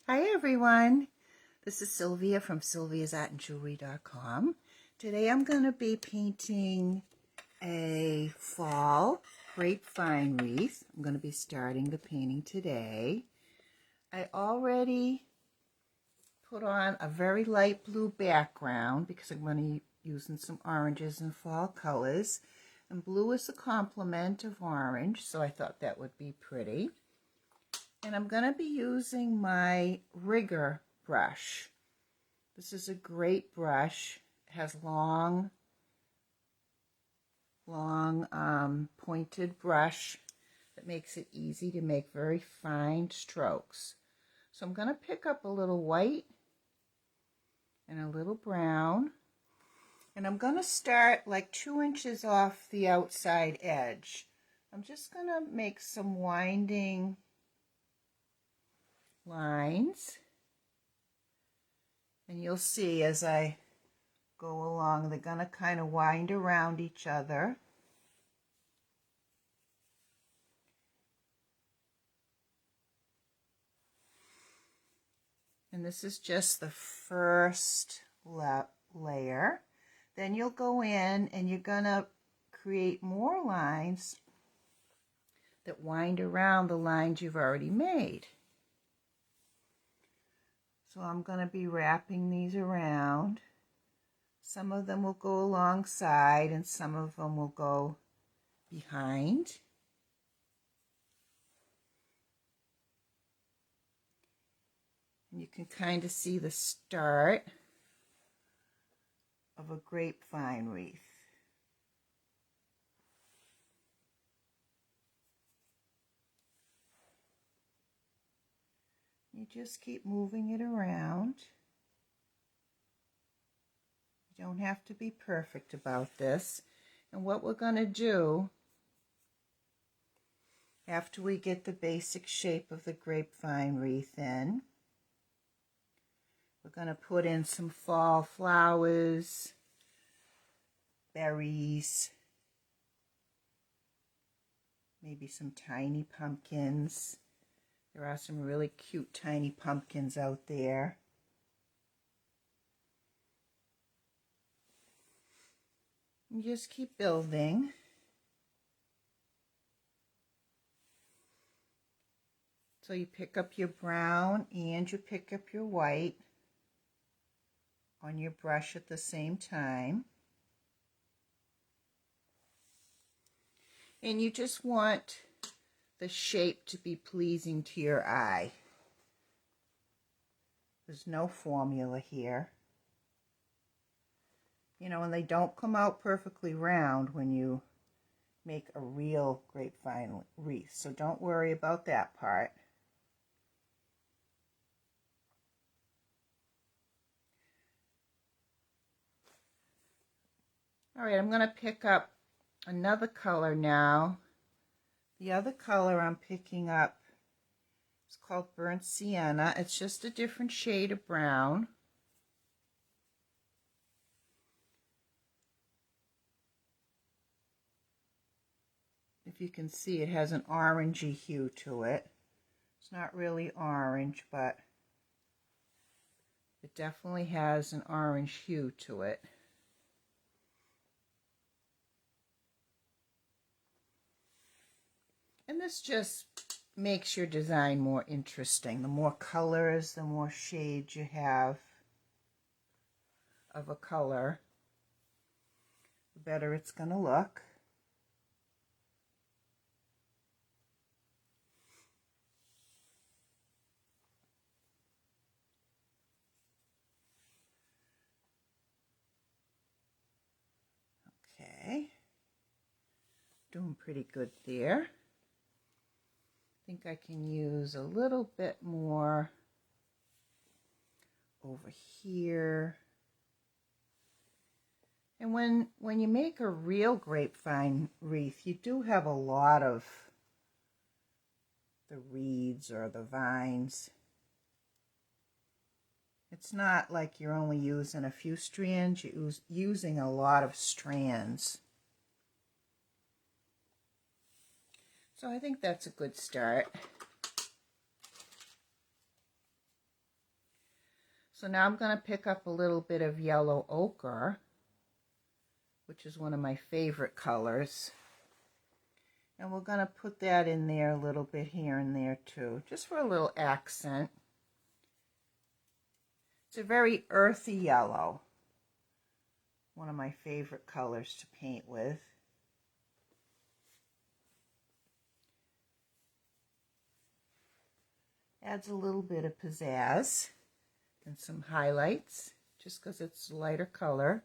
Hi everyone, this is Sylvia from sylviasartandjewelry.com. Today I'm going to be painting a fall grapevine wreath. I'm going to be starting the painting today. I already put on a very light blue background because I'm going to be using some oranges and fall colors. And blue is a complement of orange, so I thought that would be pretty. And I'm going to be using my rigger brush. This is a great brush. It has long pointed brush that makes it easy to make very fine strokes. So I'm going to pick up a little white and a little brown. And I'm going to start like 2 inches off the outside edge. I'm just going to make some winding lines, and you'll see as I go along they're going to kind of wind around each other. And this is just the first layer. Then you'll go in and you're going to create more lines that wind around the lines you've already made. So I'm going to be wrapping these around. Some of them will go alongside and some of them will go behind. And you can kind of see the start of a grapevine wreath. You just keep moving it around. You don't have to be perfect about this. And what we're going to do after we get the basic shape of the grapevine wreath in, we're going to put in some fall flowers, berries, maybe some tiny pumpkins. There are some really cute tiny pumpkins out there. And just keep building. So you pick up your brown and you pick up your white on your brush at the same time. And you just want the shape to be pleasing to your eye. There's no formula here. You know, and they don't come out perfectly round when you make a real grapevine wreath, so don't worry about that part. All right, I'm going to pick up another color now. The other color I'm picking up is called Burnt Sienna. It's just a different shade of brown. If you can see, it has an orangey hue to it. It's not really orange, but it definitely has an orange hue to it. And this just makes your design more interesting. The more colors, the more shades you have of a color, the better it's going to look. Okay, doing pretty good there. I think I can use a little bit more over here. And when you make a real grapevine wreath, you do have a lot of the reeds or the vines. It's not like you're only using a few strands, you're using a lot of strands. So I think that's a good start. So now I'm going to pick up a little bit of yellow ochre, which is one of my favorite colors. And we're going to put that in there a little bit here and there too, just for a little accent. It's a very earthy yellow, one of my favorite colors to paint with. Adds a little bit of pizzazz and some highlights, just because it's a lighter color.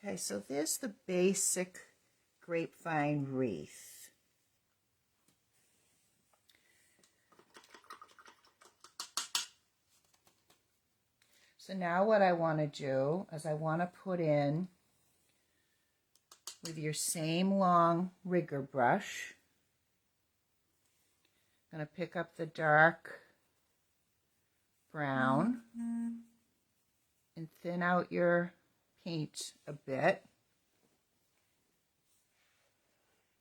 Okay, so there's the basic grapevine wreath. So now what I want to do is I want to put in, with your same long rigger brush, I'm going to pick up the dark brown and thin out your paint a bit.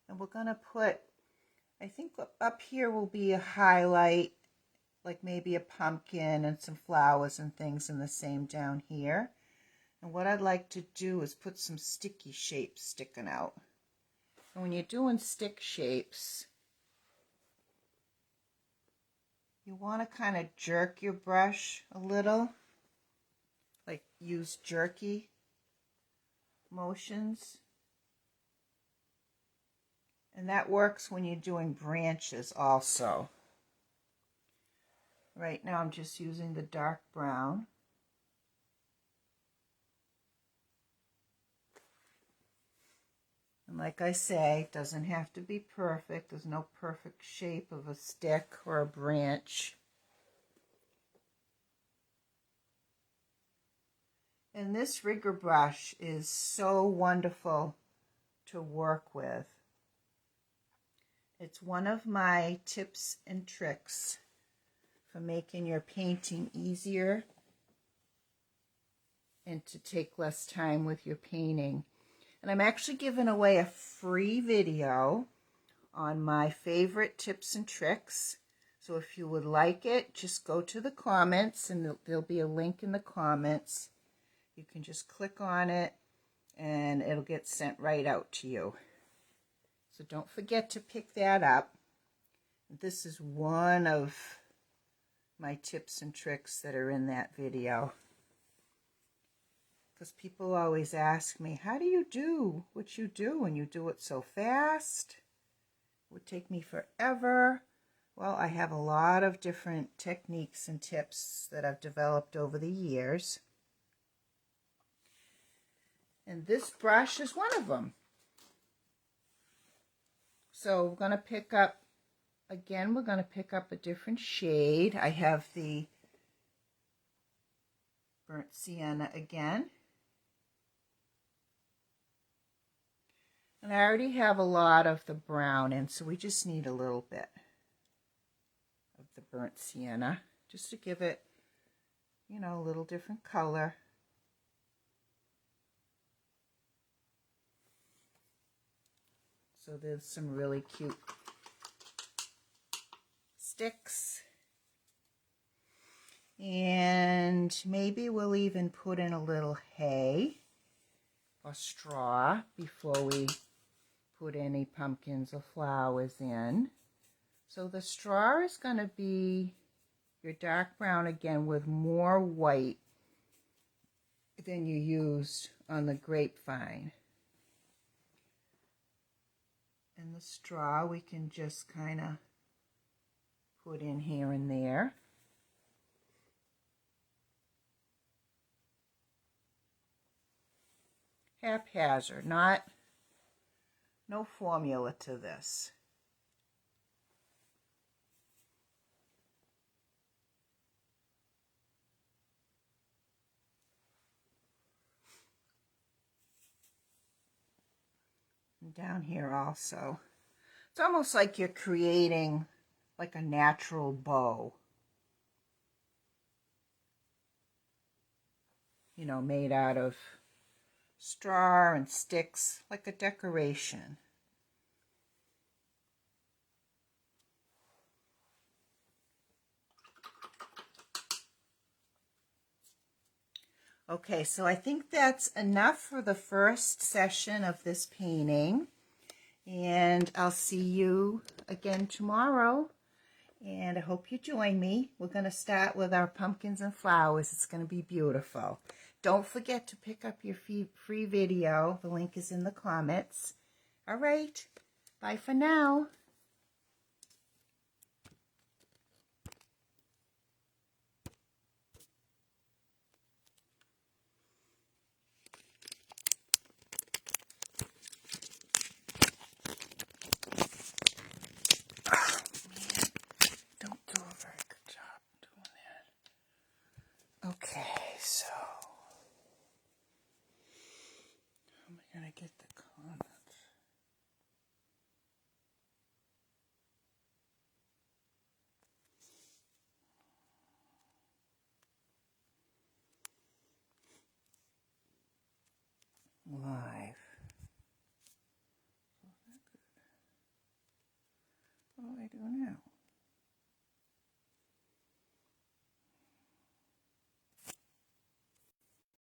And we're going to put, I think up here will be a highlight, like maybe a pumpkin and some flowers and things in the same down here. And what I'd like to do is put some sticky shapes sticking out. And when you're doing stick shapes, you want to kind of jerk your brush a little, like use jerky motions. And that works when you're doing branches also. Right now I'm just using the dark brown. And like I say, it doesn't have to be perfect. There's no perfect shape of a stick or a branch. And this rigger brush is so wonderful to work with. It's one of my tips and tricks for making your painting easier and to take less time with your painting. And I'm actually giving away a free video on my favorite tips and tricks. So if you would like it, just go to the comments and there'll be a link in the comments. You can just click on it and it'll get sent right out to you. So don't forget to pick that up. This is one of my tips and tricks that are in that video. Because people always ask me, how do you do what you do? And you do it so fast. It would take me forever. Well, I have a lot of different techniques and tips that I've developed over the years. And this brush is one of them. So we're going to pick up, again, we're going to pick up a different shade. I have the burnt sienna again. And I already have a lot of the brown in, so we just need a little bit of the burnt sienna, just to give it, you know, a little different color. So there's some really cute sticks. And maybe we'll even put in a little hay or straw before we put any pumpkins or flowers in. So the straw is going to be your dark brown again with more white than you used on the grapevine. And the straw we can just kind of put in here and there. Haphazard, no formula to this. And down here also. It's almost like you're creating like a natural bow. You know, made out of straw and sticks, like a decoration. Okay, so I think that's enough for the first session of this painting. And I'll see you again tomorrow. And I hope you join me. We're going to start with our pumpkins and flowers. It's going to be beautiful. Don't forget to pick up your free video. The link is in the comments. All right. Bye for now. Don't do a very good job doing that. Okay, so how am I going to get the comments? Live. What do I do now?